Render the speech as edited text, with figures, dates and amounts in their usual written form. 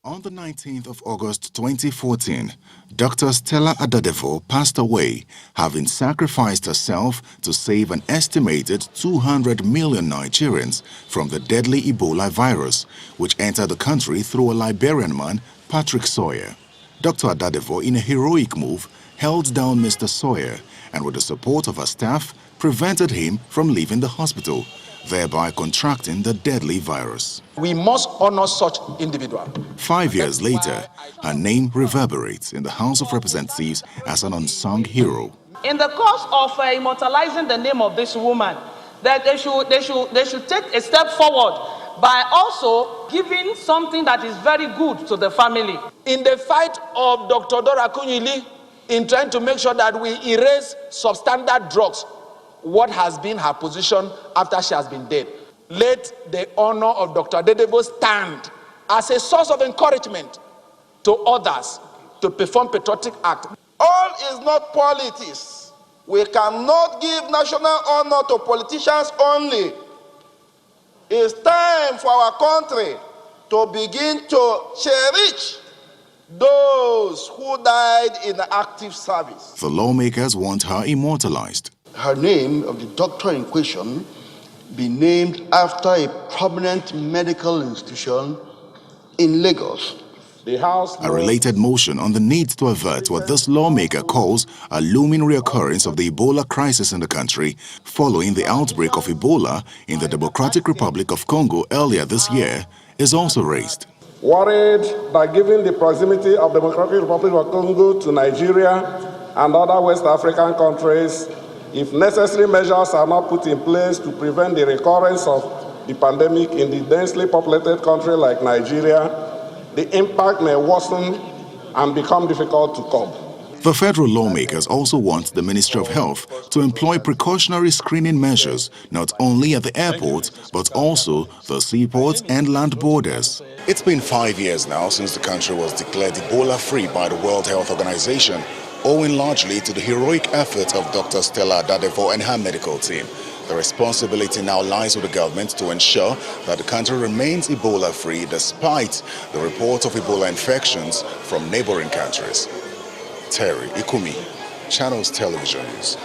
On the 19th of August 2014, Dr. Stella Adadevoh passed away, having sacrificed herself to save an estimated 200 million Nigerians from the deadly Ebola virus, which entered the country through a Liberian man, Patrick Sawyer. Dr. Adadevoh, in a heroic move, held down Mr. Sawyer and, with the support of her staff, prevented him from leaving the hospital, thereby contracting the deadly virus. We must honor such individuals. 5 years later, her name reverberates in the House of Representatives as an unsung hero. In the course of immortalizing the name of this woman, that they should take a step forward by also giving something that is very good to the family. In the fight of Dr. Dora Akunyili in trying to make sure that we erase substandard drugs, what has been her position after she has been dead? Let the honor of Dr. Adadevoh stand as a source of encouragement to others to perform patriotic acts. All is not politics. We cannot give national honor to politicians only. It's time for our country to begin to cherish those who died in active service. The lawmakers want her immortalized. Her name of the doctor in question be named after a prominent medical institution in Lagos. A related motion on the need to avert what this lawmaker calls a looming reoccurrence of the Ebola crisis in the country following the outbreak of Ebola in the Democratic Republic of Congo earlier this year is also raised. Worried that given the proximity of the Democratic Republic of Congo to Nigeria and other West African countries, if necessary measures are not put in place to prevent the recurrence of the pandemic in the densely populated country like Nigeria, the impact may worsen and become difficult to cope. The federal lawmakers also want the Ministry of Health to employ precautionary screening measures not only at the airports but also the seaports and land borders. It's been 5 years now since the country was declared Ebola-free by the World Health Organization, owing largely to the heroic efforts of Dr. Stella Adadevoh and her medical team. The responsibility now lies with the government to ensure that the country remains Ebola-free despite the reports of Ebola infections from neighboring countries. Terry Ikumi, Channels Television News.